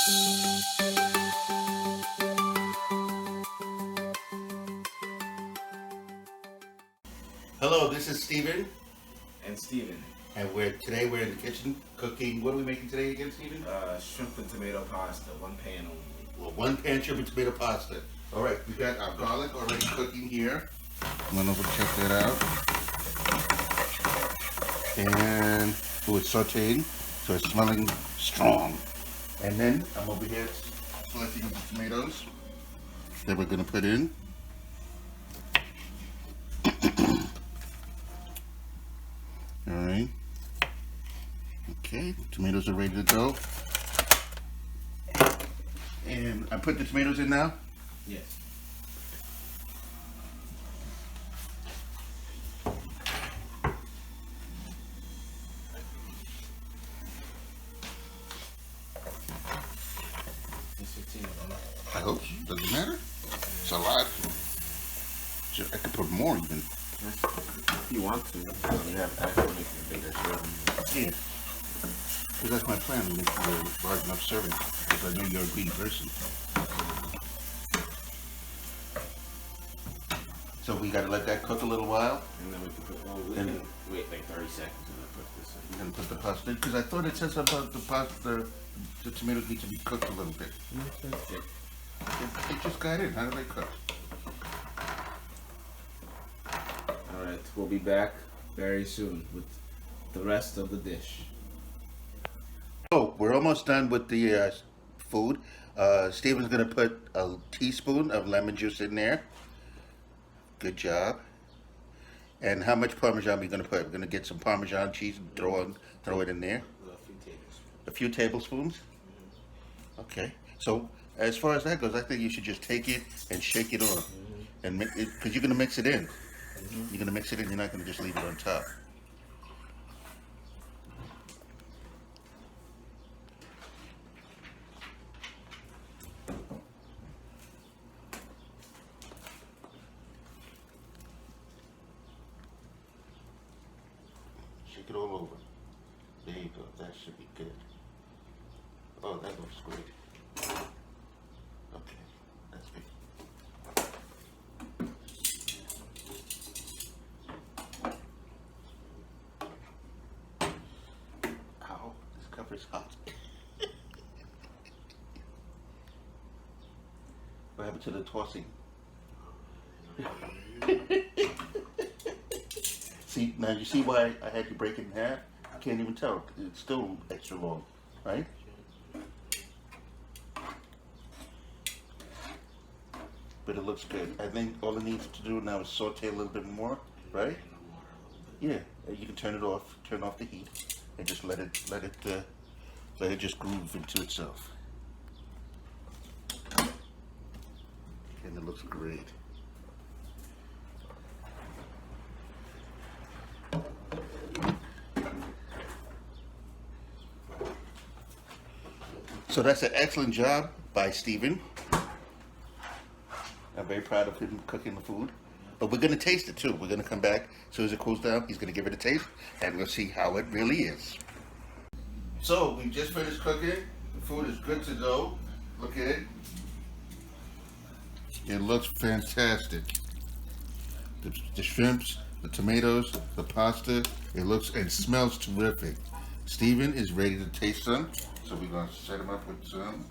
Hello, this is Steven, And Steven, and today we're in the kitchen cooking. What are we making today again, Steven? shrimp and tomato pasta, one pan only. Well, one pan shrimp and tomato pasta. All right, we got our garlic already cooking here. I'm gonna check that out. And it's sauteing, so it's smelling strong. And then I'm over here selecting the tomatoes that we're gonna put in. All right. Okay, tomatoes are ready to go. And I put the tomatoes in now. Yes. It's 15 of them. I hope so. Doesn't matter. It's a lot. I could put more even. If you want to, you have actually make it bigger. Yeah. Because that's my plan, to make it a large enough serving. Because I know you're a greedy person. So we gotta let that cook a little while. And then we can put, we can wait like 30 seconds and then put this in. We're gonna put the pasta in. Because I thought it says about the pasta, the tomatoes need to be cooked a little bit. That's it. They just got in. How do they cook? Alright, we'll be back very soon with the rest of the dish. Oh, we're almost done with the food. Steven's gonna put a teaspoon of lemon juice in there. Good job. And how much Parmesan are we gonna put? We're gonna get some Parmesan cheese and throw it in there. A few tablespoons. A few tablespoons. Okay. So as far as that goes, I think you should just take it and shake it on, and because you're gonna mix it in. You're gonna mix it in. You're not gonna just leave it on top. Shake it all over. There you go. That should be good. Oh, that looks great. Okay, that's good. Ow, this cover's hot. What happened to the tossing? See, now you see why I had to break it in half? I can't even tell. It's still extra long, right? But it looks good. I think all it needs to do now is saute a little bit more, right? Yeah, you can turn off the heat, and just let it just groove into itself. And it looks great. So that's an excellent job by Steven. I'm very proud of him cooking the food. But we're going to taste it too. We're going to come back as soon as it cools down. He's going to give it a taste, and we'll see how it really is. So we just finished cooking. The food is good to go. Look at it. It looks fantastic. The shrimps, the tomatoes, the pasta. It looks and smells terrific. Steven is ready to taste some. So we're going to set him up with some.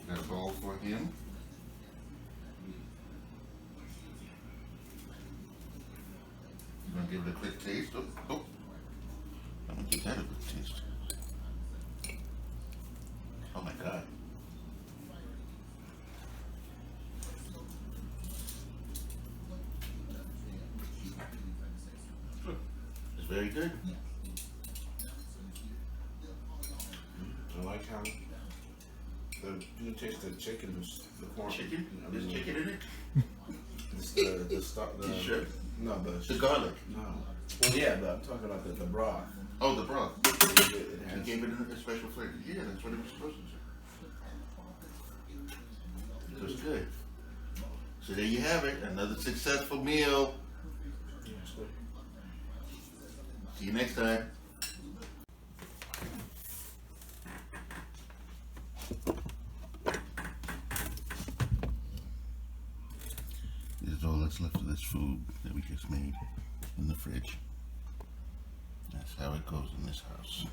Got a bowl for him. I'm going to give it a quick taste. Oh. I'm going to give that a good taste. Oh my God. It's very good. I like how you can taste the chicken, the corn. Chicken? There's chicken in it? The Sure. No, The garlic. No. Well, yeah, but I'm talking about the broth. Oh, the broth. It He has, gave it a special flavor. Yeah, that's what it was supposed to do. It was good. So there you have it. Another successful meal. yeah, it's good. See you next time. what's left of this food that we just made in the fridge. That's how it goes in this house.